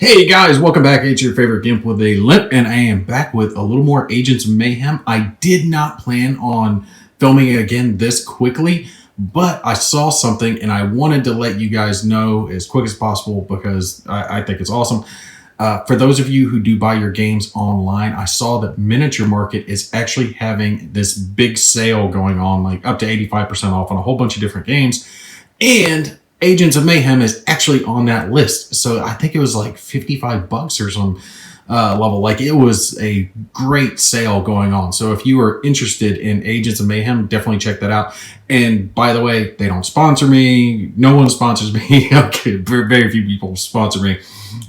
Hey guys, welcome back. It's your favorite Gimp with a limp, and I am back with a little more Agents of Mayhem. I did not plan on filming it again this quickly, but I saw something and I wanted to let you guys know as quick as possible because I think it's awesome. For those of you who do buy your games online, I saw that Miniature Market is actually having this big sale going on, like up to 85% off on a whole bunch of different games. And Agents of Mayhem is actually on that list. So I think it was like $55 or some level. Like, it was a great sale going on. So if you are interested in Agents of Mayhem, definitely check that out. And by the way, they don't sponsor me. No one sponsors me. Okay, very few people sponsor me.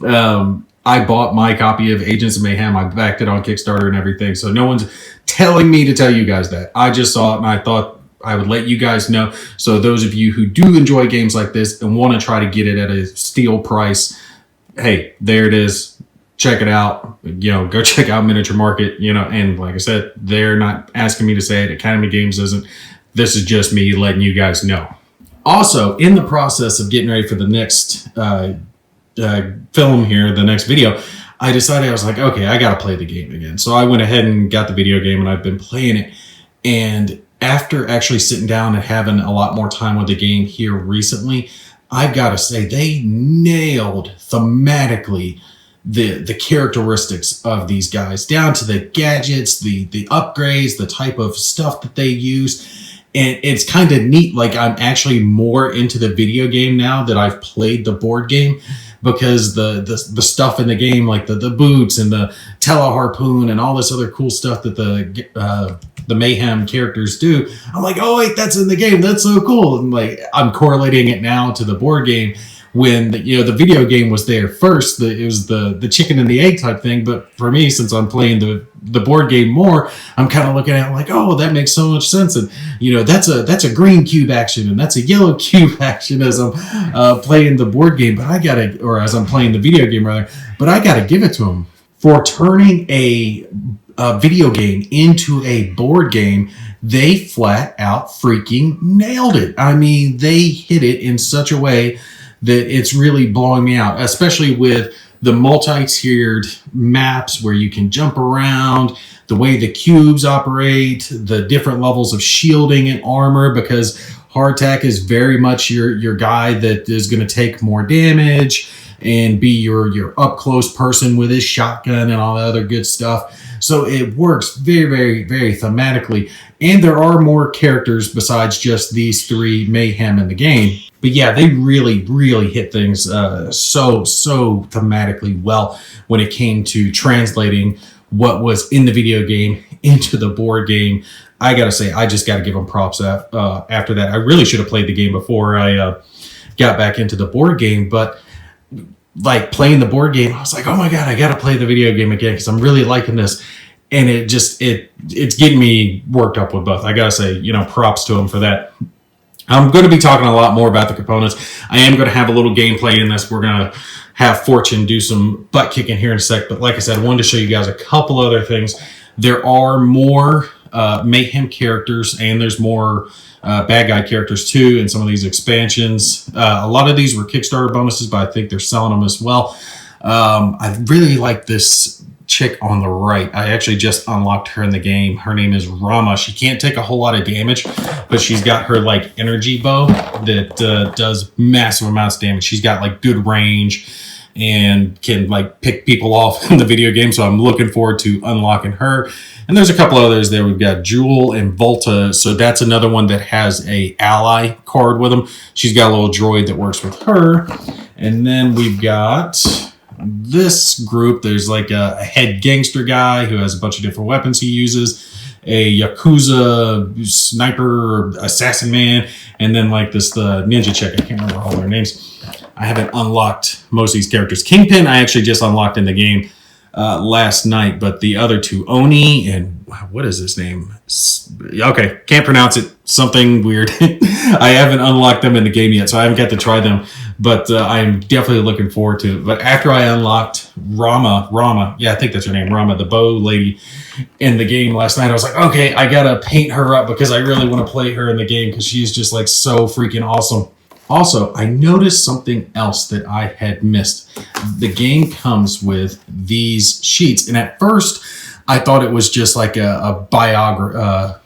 I bought my copy of Agents of Mayhem. I backed it on Kickstarter and everything. So no one's telling me to tell you guys that. I just saw it and I thought I would let you guys know. So those of you who do enjoy games like this and want to try to get it at a steal price, hey, there it is. Check it out. Go check out Miniature Market. And like I said, they're not asking me to say it. Academy Games isn't. This is just me letting you guys know. Also, in the process of getting ready for the next film here, the next video, I decided, I was like, okay, I got to play the game again. So I went ahead and got the video game and I've been playing it. And after actually sitting down and having a lot more time with the game here recently, I've got to say they nailed thematically the characteristics of these guys, down to the gadgets, the upgrades, the type of stuff that they use. And it's kind of neat. Like, I'm actually more into the video game now that I've played the board game, because the stuff in the game, like the boots and the teleharpoon and all this other cool stuff that the Mayhem characters do, I'm like, oh wait, that's in the game. That's so cool. And like, I'm correlating it now to the board game, when the video game was there first. It was the chicken and the egg type thing. But for me, since I'm playing the board game more, I'm kind of looking at it like, oh, that makes so much sense. And that's a green cube action and that's a yellow cube action as I'm playing the board game. But as I'm playing the video game rather. But I gotta give it to them for turning a video game into a board game. They flat out freaking nailed it. I mean, they hit it in such a way that it's really blowing me out, especially with the multi-tiered maps where you can jump around, the way the cubes operate, the different levels of shielding and armor, because Hardtack is very much your guy that is going to take more damage and be your up-close person with his shotgun and all the other good stuff. So it works very, very, very thematically. And there are more characters besides just these three Mayhem in the game. But yeah, they really, really hit things so thematically well when it came to translating what was in the video game into the board game. I gotta say, I just gotta give them props after that. I really should have played the game before I got back into the board game, but like, playing the board game, I was like, oh my god, I gotta play the video game again because I'm really liking this. And it's getting me worked up with both. I gotta say, props to them for that. I'm going to be talking a lot more about the components. I am going to have a little gameplay in this. We're going to have Fortune do some butt kicking here in a sec. But like I said, I wanted to show you guys a couple other things. There are more Mayhem characters, and there's more bad guy characters too in some of these expansions. A lot of these were Kickstarter bonuses, but I think they're selling them as well. I really like this chick on the right. I actually just unlocked her in the game. Her name is Rama. She can't take a whole lot of damage, but she's got her like energy bow that does massive amounts of damage. She's got like good range and can like pick people off in the video game. So I'm looking forward to unlocking her. And there's a couple others there. We've got Jewel and Volta. So that's another one that has a ally card with them. She's got a little droid that works with her. And then we've got this group. There's like a head gangster guy who has a bunch of different weapons he uses, a Yakuza sniper assassin man, and then like the ninja chick. I can't remember all their names. I haven't unlocked most of these characters. Kingpin I actually just unlocked in the game last night, but the other two, Oni and what is his name? Okay, can't pronounce it. Something weird. I haven't unlocked them in the game yet, so I haven't got to try them, but I'm definitely looking forward to it. But after I unlocked Rama, yeah, I think that's her name, Rama, the bow lady in the game last night, I was like, okay, I gotta paint her up because I really want to play her in the game because she's just like so freaking awesome. Also, I noticed something else that I had missed. The game comes with these sheets, and at first I thought it was just like a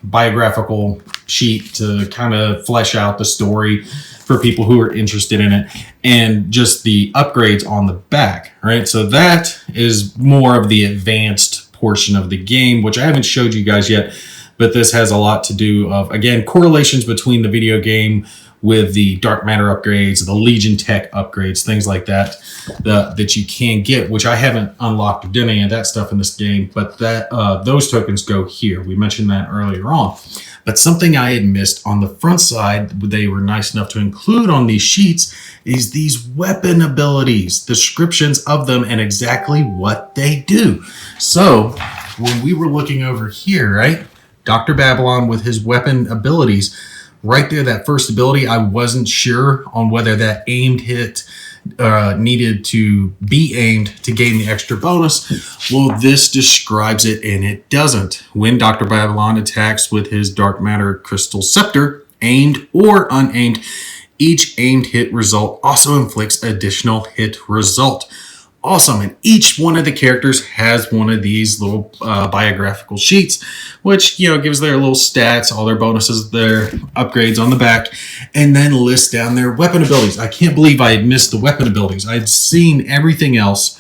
biographical sheet to kind of flesh out the story for people who are interested in it, and just the upgrades on the back, right? So that is more of the advanced portion of the game, which I haven't showed you guys yet, but this has a lot to do of, again, correlations between the video game with the dark matter upgrades, the Legion tech upgrades, things like that, that you can get, which I haven't unlocked or done any of that stuff in this game, but that those tokens go here. We mentioned that earlier on. But something I had missed on the front side, they were nice enough to include on these sheets, is these weapon abilities, descriptions of them, and exactly what they do. So when we were looking over here, right, Dr. Babylon with his weapon abilities, right there, that first ability, I wasn't sure on whether that aimed hit needed to be aimed to gain the extra bonus. Well, this describes it, and it doesn't. When Dr. Babylon attacks with his dark matter crystal scepter, aimed or unaimed, each aimed hit result also inflicts additional hit result. Awesome. And each one of the characters has one of these little biographical sheets, which, you know, gives their little stats, all their bonuses, their upgrades on the back, and then lists down their weapon abilities. I can't believe I had missed the weapon abilities. I'd seen everything else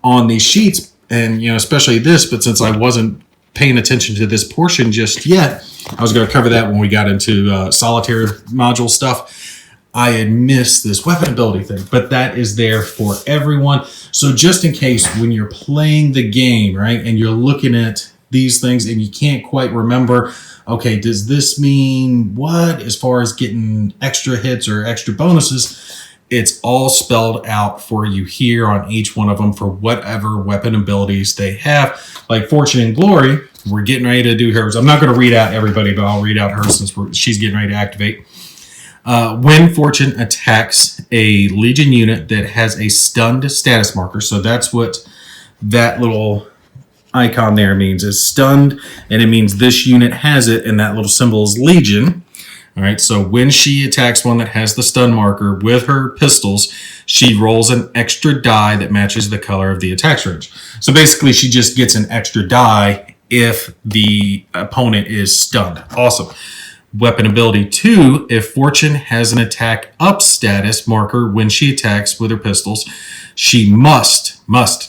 on these sheets, and, you know, especially this, but since I wasn't paying attention to this portion just yet, I was going to cover that when we got into solitaire module stuff. I had missed this weapon ability thing, but that is there for everyone. So just in case when you're playing the game, right, and you're looking at these things and you can't quite remember, okay, does this mean what as far as getting extra hits or extra bonuses? It's all spelled out for you here on each one of them for whatever weapon abilities they have. Like Fortune and Glory, we're getting ready to do hers. I'm not going to read out everybody, but I'll read out hers since she's getting ready to activate. When Fortune attacks a Legion unit that has a stunned status marker, so that's what that little icon there means, is stunned, and it means this unit has it, and that little symbol is Legion. All right, so when she attacks one that has the stun marker with her pistols, she rolls an extra die that matches the color of the attack range. So basically, she just gets an extra die if the opponent is stunned. Awesome. Weapon ability 2, if Fortune has an attack up status marker when she attacks with her pistols, she must,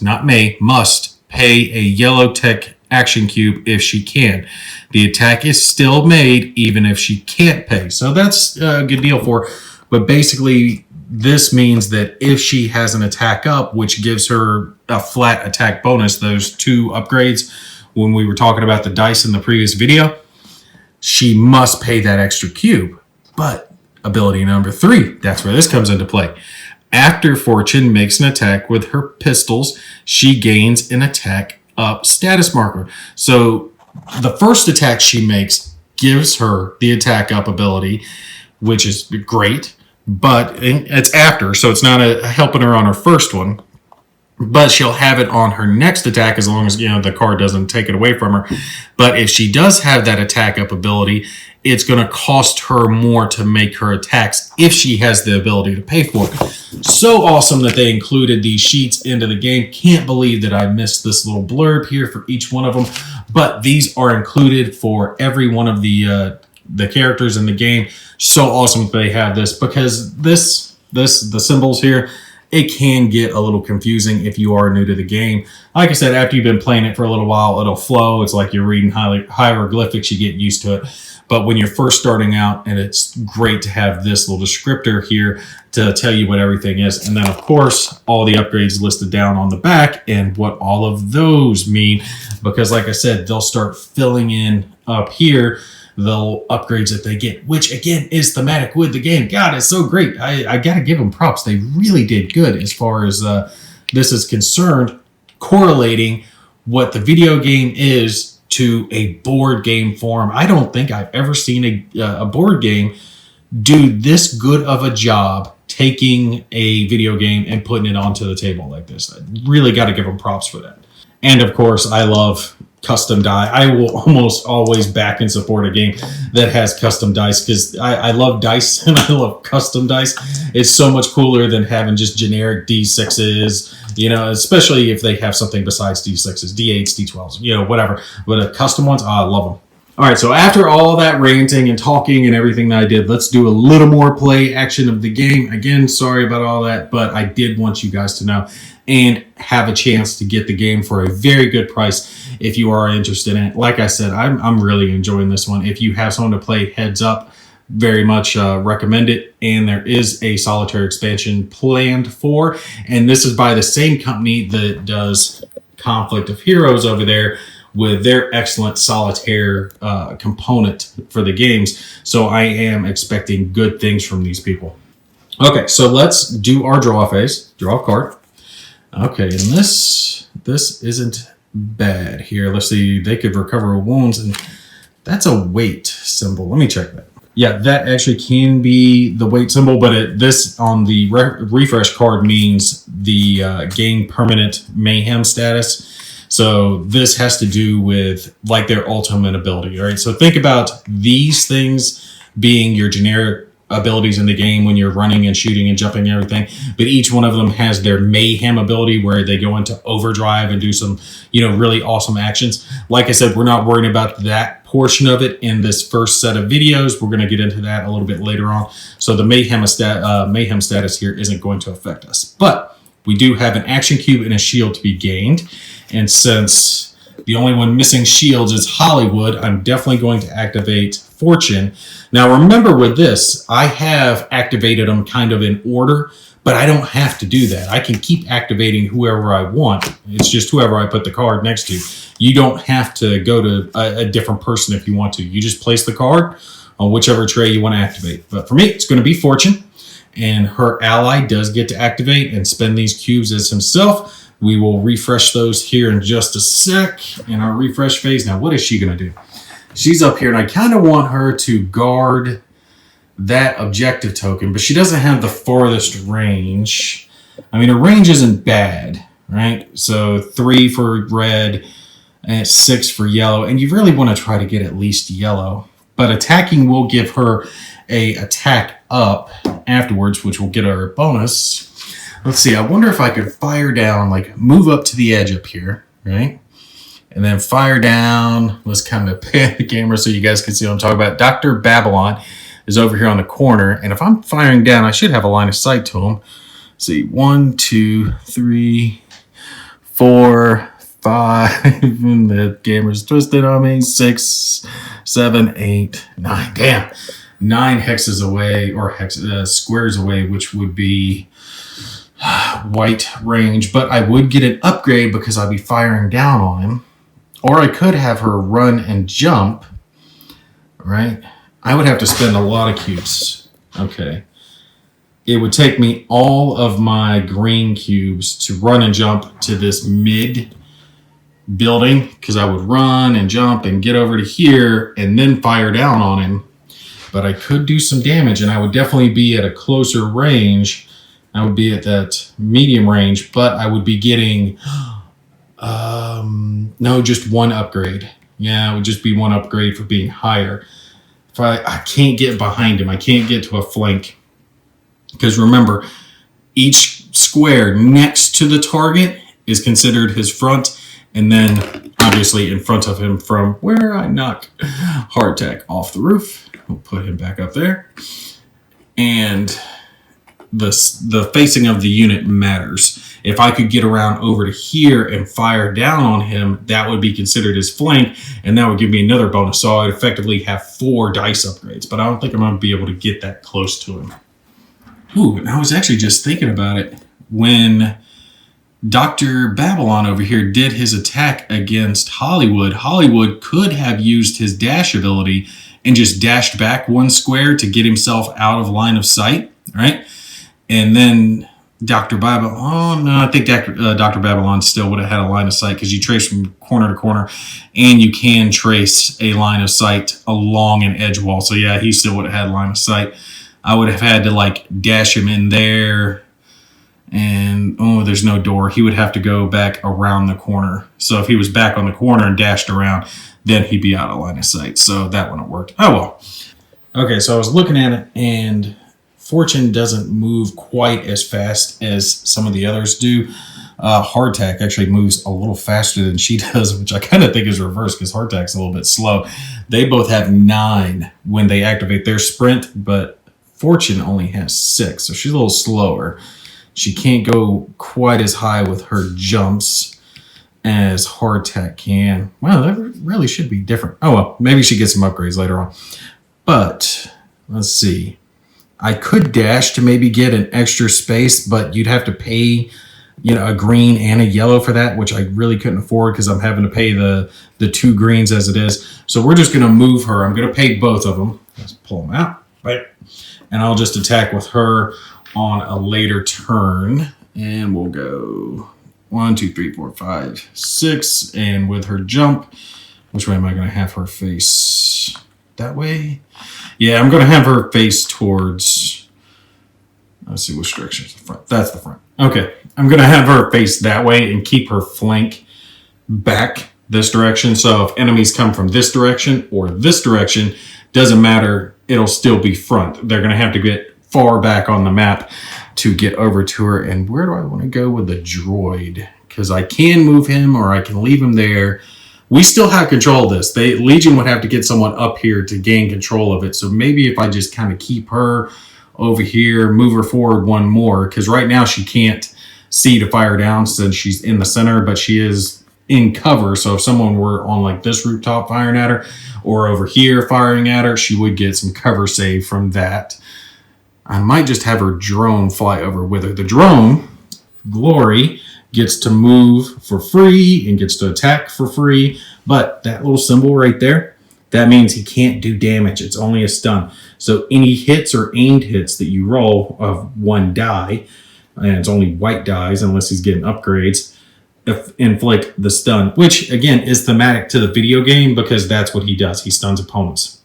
not may, must pay a yellow tech action cube if she can. The attack is still made even if she can't pay. So that's a good deal for her. But basically, this means that if she has an attack up, which gives her a flat attack bonus, those 2 upgrades when we were talking about the dice in the previous video, she must pay that extra cube. But ability number 3, that's where this comes into play. After Fortune makes an attack with her pistols, she gains an attack up status marker. So the first attack she makes gives her the attack up ability, which is great, but it's after, so it's not helping her on her first one. But she'll have it on her next attack as long as, you know, the card doesn't take it away from her. But if she does have that attack up ability, it's going to cost her more to make her attacks if she has the ability to pay for it. So awesome that they included these sheets into the game. Can't believe that I missed this little blurb here for each one of them. But these are included for every one of the characters in the game. So awesome that they have this, because the symbols here, it can get a little confusing if you are new to the game. Like I said, after you've been playing it for a little while, it'll flow. It's like you're reading hieroglyphics. You get used to it. But when you're first starting out, and it's great to have this little descriptor here to tell you what everything is. And then, of course, all the upgrades listed down on the back and what all of those mean. Because, like I said, they'll start filling in up here the upgrades that they get, which again is thematic with the game. God, it's so great. I gotta give them props. They really did good as far as this is concerned, correlating what the video game is to a board game form. I don't think I've ever seen a board game do this good of a job taking a video game and putting it onto the table like this. I really got to give them props for that. And of course, I love custom die. I will almost always back and support a game that has custom dice because I love dice and I love custom dice. It's so much cooler than having just generic D6s, especially if they have something besides D6s, D8s, D12s, whatever. But custom ones, I love them. All right, so after all that ranting and talking and everything that I did, let's do a little more play action of the game. Again, sorry about all that, but I did want you guys to know and have a chance to get the game for a very good price if you are interested in it. Like I said, I'm really enjoying this one. If you have someone to play, heads up, very much recommend it. And there is a solitaire expansion planned for, and this is by the same company that does Conflict of Heroes over there, with their excellent solitaire component for the games. So I am expecting good things from these people. Okay, so let's do our draw phase. Draw a card. Okay, and this isn't bad here. Let's see, they could recover wounds, and that's a weight symbol. Let me check that. Yeah, that actually can be the weight symbol, but this on the refresh card means the gain permanent mayhem status. So this has to do with like their ultimate ability, all right? So think about these things being your generic abilities in the game when you're running and shooting and jumping and everything, but each one of them has their mayhem ability where they go into overdrive and do some, really awesome actions. Like I said, we're not worried about that portion of it in this first set of videos. We're going to get into that a little bit later on. So the mayhem status here isn't going to affect us, but we do have an action cube and a shield to be gained. And since the only one missing shields is Hollywood, I'm definitely going to activate Fortune. Now remember with this, I have activated them kind of in order, but I don't have to do that. I can keep activating whoever I want. It's just whoever I put the card next to. You don't have to go to a different person if you want to. You just place the card on whichever tray you want to activate. But for me, it's going to be Fortune. And her ally does get to activate and spend these cubes as himself. We will refresh those here in just a sec in our refresh phase. Now, what is she going to do? She's up here, and I kind of want her to guard that objective token, but she doesn't have the farthest range. I mean, her range isn't bad, right? So 3 for red and 6 for yellow, and you really want to try to get at least yellow. But attacking will give her a attack up afterwards, which will get her a bonus. Let's see, I wonder if I could fire down, like move up to the edge up here, right? And then fire down. Let's kind of pan the camera so you guys can see what I'm talking about. Dr. Babylon is over here on the corner. And if I'm firing down, I should have a line of sight to him. Let's see, 1, 2, 3, 4, 5. And the camera's twisted on me. 6, 7, 8, 9. Damn. 9 hexes away, or squares away, which would be white range, but I would get an upgrade because I'd be firing down on him. Or I could have her run and jump, right? I would have to spend a lot of cubes. Okay. It would take me all of my green cubes to run and jump to this mid building because I would run and jump and get over to here and then fire down on him. But I could do some damage, and I would definitely be at a closer range. I would be at that medium range, but I would be getting, no, just one upgrade. Yeah, it would just be one upgrade for being higher. If I can't get behind him, I can't get to a flank. Because remember, each square next to the target is considered his front, and then obviously in front of him from where I knock Hardtack off the roof. We'll put him back up there. And the facing of the unit matters. If I could get around over to here and fire down on him, that would be considered his flank, and that would give me another bonus. So I'd effectively have 4 dice upgrades, but I don't think I'm going to be able to get that close to him. Ooh, and I was actually just thinking about it. When Dr. Babylon over here did his attack against Hollywood, Hollywood could have used his dash ability and just dashed back 1 square to get himself out of line of sight, right? And then Dr. Babylon, oh no, I think Dr. Babylon still would have had a line of sight because you trace from corner to corner, and you can trace a line of sight along an edge wall. So yeah, he still would have had line of sight. I would have had to like dash him in there And, oh, there's no door. He would have to go back around the corner. So if he was back on the corner and dashed around, then he'd be out of line of sight. So that wouldn't have worked. Oh, well. Okay, so I was looking at it, and Fortune doesn't move quite as fast as some of the others do. Hardtack actually moves a little faster than she does, which I kind of think is reverse because Hardtack's a little bit slow. They both have 9 when they activate their sprint, but Fortune only has 6, so she's a little slower. She can't go quite as high with her jumps as Hardtack can. Wow, that really should be different. Oh, well, maybe she gets some upgrades later on. But, let's see. I could dash to maybe get an extra space, but you'd have to pay, a green and a yellow for that, which I really couldn't afford because I'm having to pay the 2 greens as it is. So we're just going to move her. I'm going to pay both of them. Let's pull them out. Right. And I'll just attack with her on a later turn. And we'll go 1, 2, 3, 4, 5, 6. And with her jump, which way am I going to have her face? That way? Yeah, I'm going to have her face towards, let's see which direction is the front. That's the front. Okay, I'm going to have her face that way and keep her flank back this direction. So if enemies come from this direction or this direction, doesn't matter, it'll still be front. They're going to have to get far back on the map to get over to her. And where do I want to go with the droid? Because I can move him or I can leave him there. We still have control of this. Legion would have to get someone up here to gain control of it. So maybe if I just kind of keep her over here, move her forward 1 more, because right now she can't see to fire down since she's in the center, but she is in cover. So if someone were on like this rooftop firing at her or over here firing at her, she would get some cover save from that. I might just have her drone fly over with her. The drone, Glory, gets to move for free and gets to attack for free. But that little symbol right there, that means he can't do damage. It's only a stun. So any hits or aimed hits that you roll of 1 die, and it's only white dies unless he's getting upgrades, inflict the stun, which again is thematic to the video game because that's what he does. He stuns opponents.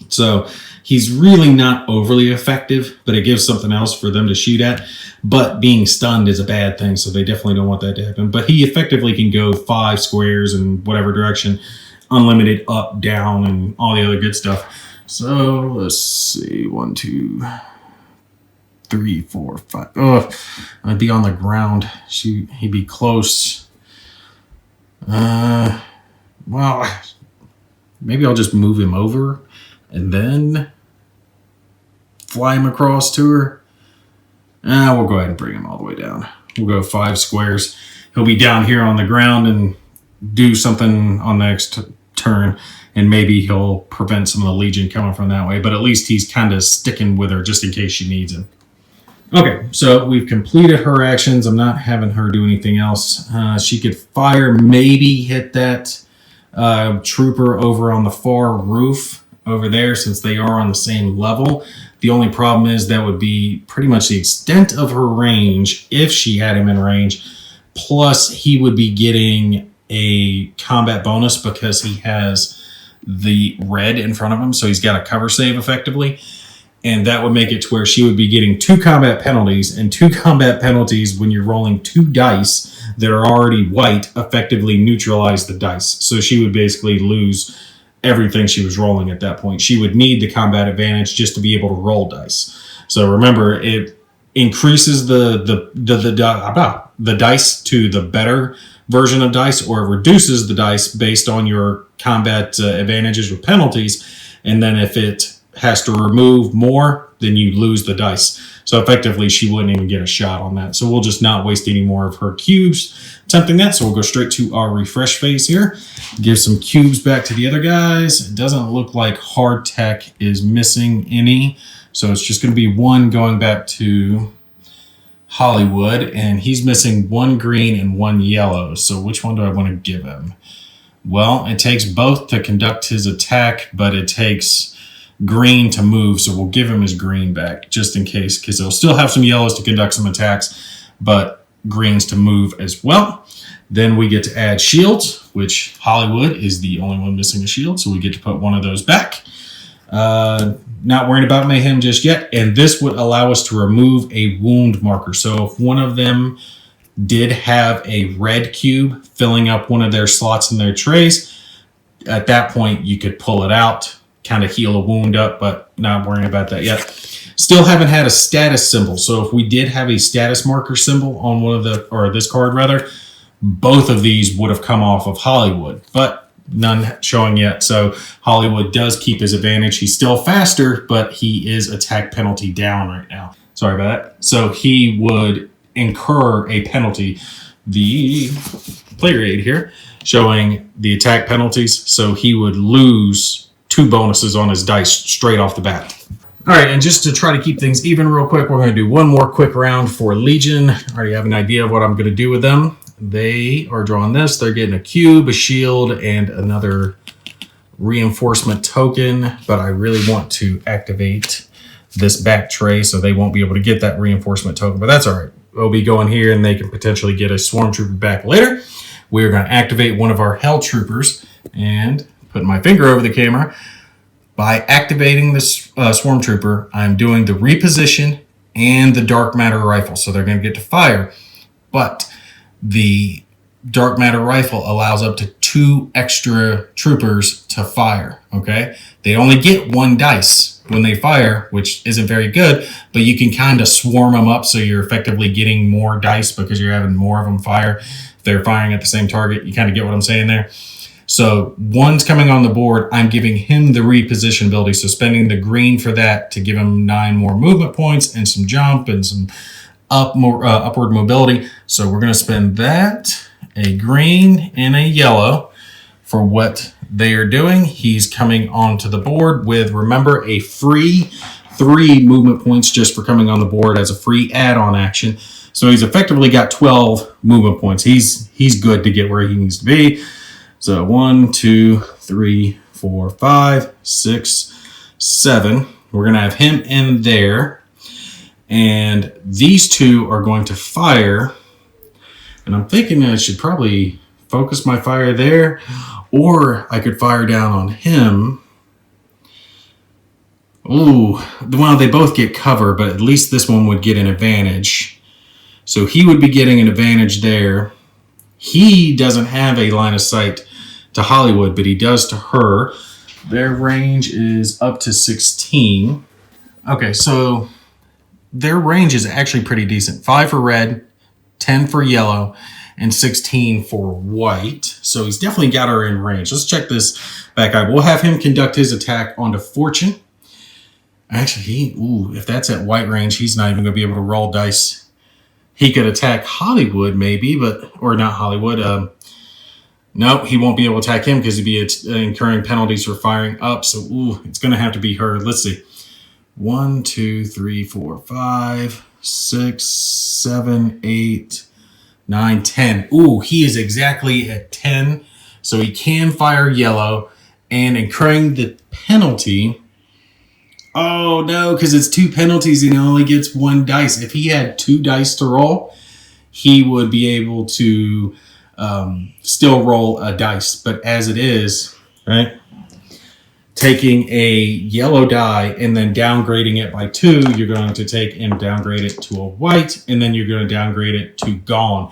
So he's really not overly effective, but it gives something else for them to shoot at. But being stunned is a bad thing, so they definitely don't want that to happen. But he effectively can go 5 squares in whatever direction, unlimited up, down, and all the other good stuff. So let's see, 1, 2, 3, 4, 5. Oh, I'd be on the ground. He'd be close. Well, maybe I'll just move him over and then fly him across to her. We'll go ahead and bring him all the way down. We'll go 5 squares. He'll be down here on the ground and do something on the next turn, and maybe he'll prevent some of the Legion coming from that way, but at least he's kind of sticking with her just in case she needs him. Okay, so we've completed her actions. I'm not having her do anything else. She could fire, maybe hit that trooper over on the far roof over there since they are on the same level. The only problem is that would be pretty much the extent of her range if she had him in range. Plus, he would be getting a combat bonus because he has the red in front of him. So he's got a cover save effectively. And that would make it to where she would be getting 2 combat penalties. And 2 combat penalties when you're rolling 2 dice that are already white effectively neutralize the dice. So she would basically lose everything she was rolling at that point. She would need the combat advantage just to be able to roll dice. So remember, it increases the dice to the better version of dice, or it reduces the dice based on your combat advantages with penalties. And then if it has to remove more, then you lose the dice. So effectively, she wouldn't even get a shot on that. So we'll just not waste any more of her cubes attempting that. So we'll go straight to our refresh phase here. Give some cubes back to the other guys. It doesn't look like Hardtack is missing any. So it's just going to be 1 going back to Hollywood. And he's missing 1 green and 1 yellow. So which one do I want to give him? Well, it takes both to conduct his attack, but it takes green to move, so we'll give him his green back just in case, because he'll still have some yellows to conduct some attacks, but greens to move as well. Then we get to add shields, which Hollywood is the only one missing a shield, so we get to put 1 of those back. Not worrying about Mayhem just yet. And this would allow us to remove a wound marker. So if one of them did have a red cube filling up one of their slots in their trays, at that point you could pull it out, kind of heal a wound up, but not worrying about that yet. Still haven't had a status symbol. So if we did have a status marker symbol on one of the, or this card rather, both of these would have come off of Hollywood, but none showing yet. So Hollywood does keep his advantage. He's still faster, but he is attack penalty down right now. Sorry about that. So he would incur a penalty. The player aid here showing the attack penalties. So he would lose 2 bonuses on his dice straight off the bat. All right, and just to try to keep things even real quick, we're going to do one more quick round for Legion. I already have an idea of what I'm going to do with them. They are drawing this. They're getting a cube, a shield, and another reinforcement token, but I really want to activate this back tray so they won't be able to get that reinforcement token, but that's all right. They'll be going here and they can potentially get a swarm trooper back later. We're going to activate one of our hell troopers and put my finger over the camera. By activating this swarm trooper, I'm doing the reposition and the dark matter rifle, so they're going to get to fire, but the dark matter rifle allows up to 2 extra troopers to fire, okay? They only get 1 dice when they fire, which isn't very good, but you can kind of swarm them up so you're effectively getting more dice because you're having more of them fire. If they're firing at the same target, you kind of get what I'm saying there. So 1's coming on the board. I'm giving him the reposition ability, so spending the green for that to give him 9 more movement points and some jump and some upward mobility. So we're going to spend that, a green and a yellow for what they are doing. He's coming onto the board with, remember, a free 3 movement points just for coming on the board as a free add-on action. So he's effectively got 12 movement points. He's good to get where he needs to be. So 1, 2, 3, 4, 5, 6, 7. We're going to have him in there. And these 2 are going to fire. And I'm thinking I should probably focus my fire there, or I could fire down on him. Ooh, well, they both get cover, but at least this one would get an advantage. So he would be getting an advantage there. He doesn't have a line of sight to Hollywood, but he does to her. Their range is up to 16. Okay, so their range is actually pretty decent. 5 for red, 10 for yellow, and 16 for white. So he's definitely got her in range. Let's check this back eye. We'll have him conduct his attack onto Fortune. Actually, if that's at white range, he's not even going to be able to roll dice. He could attack Hollywood maybe, or not Hollywood. No, he won't be able to attack him because he'd be incurring penalties for firing up. So, it's going to have to be her. Let's see. 1, 2, 3, 4, 5, 6, 7, 8, 9, 10. He is exactly at 10. So he can fire yellow and incurring the penalty. Oh, no, because it's 2 penalties and he only gets 1 dice. If he had 2 dice to roll, he would be able to still roll a dice. But as it is, right, taking a yellow die and then downgrading it by 2, you're going to take and downgrade it to a white, and then you're going to downgrade it to gone.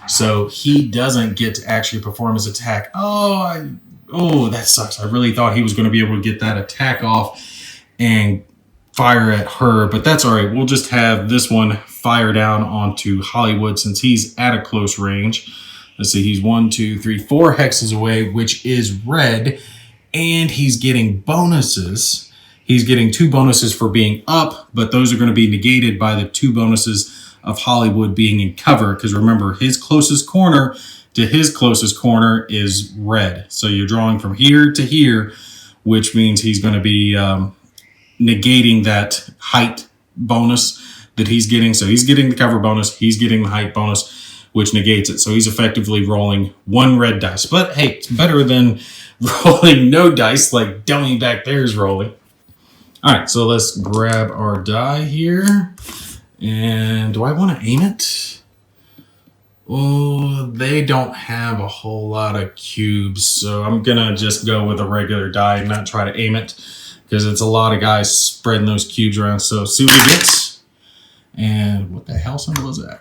So he doesn't get to actually perform his attack. Oh, that sucks. I really thought he was going to be able to get that attack off and fire at her, but that's all right. We'll just have this one fire down onto Hollywood since he's at a close range. Let's see, he's 1, 2, 3, 4 hexes away, which is red, and he's getting bonuses. He's getting 2 bonuses for being up, but those are going to be negated by the 2 bonuses of Hollywood being in cover, because remember, his closest corner to his closest corner is red. So you're drawing from here to here, which means he's going to be negating that height bonus that he's getting. So he's getting the cover bonus, he's getting the height bonus, which negates it. So he's effectively rolling 1 red dice. But hey, it's better than rolling no dice like dummy back there is rolling. All right, so let's grab our die here. And do I want to aim it? Oh, they don't have a whole lot of cubes, so I'm going to just go with a regular die and not try to aim it. because it's a lot of guys spreading those cubes around. So see what he gets. And what the hell symbol is that?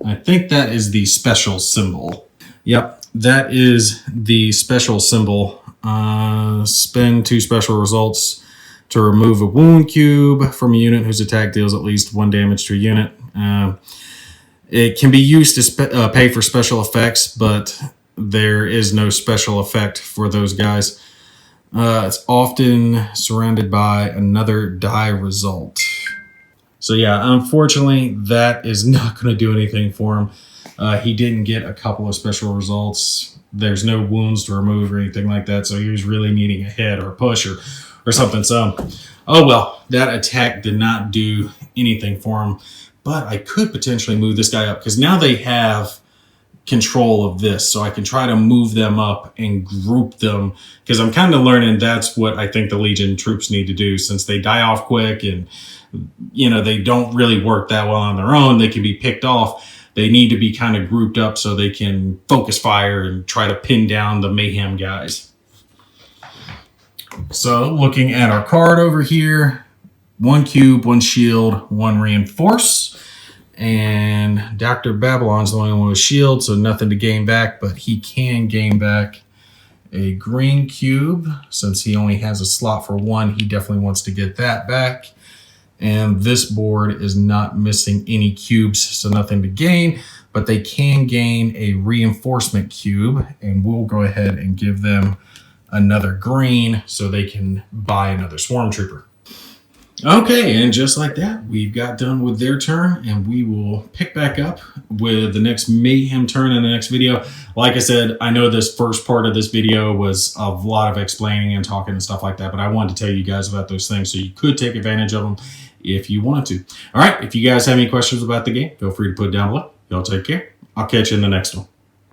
I think that is the special symbol. Yep, that is the special symbol. Spend 2 special results to remove a wound cube from a unit whose attack deals at least 1 damage to a unit. It can be used to pay for special effects, but there is no special effect for those guys. It's often surrounded by another die result. So yeah, unfortunately, that is not going to do anything for him. He didn't get a couple of special results. There's no wounds to remove or anything like that, so he was really needing a hit or a push or something. So, oh well, that attack did not do anything for him. But I could potentially move this guy up because now they have control of this. So I can try to move them up and group them, because I'm kind of learning that's what I think the Legion troops need to do, since they die off quick and, you know, they don't really work that well on their own. They can be picked off. They need to be kind of grouped up so they can focus fire and try to pin down the Mayhem guys. So looking at our card over here, 1 cube, 1 shield, 1 reinforce. And Dr. Babylon's the only one with shield, so nothing to gain back, but he can gain back a green cube. Since he only has a slot for 1, he definitely wants to get that back. And this board is not missing any cubes, so nothing to gain, but they can gain a reinforcement cube, and we'll go ahead and give them another green so they can buy another swarm trooper. Okay, and just like that, we've got done with their turn, and we will pick back up with the next Mayhem turn in the next video. Like I said, I know this first part of this video was a lot of explaining and talking and stuff like that, but I wanted to tell you guys about those things so you could take advantage of them if you wanted to. All right, if you guys have any questions about the game, feel free to put it down below. Y'all take care. I'll catch you in the next one.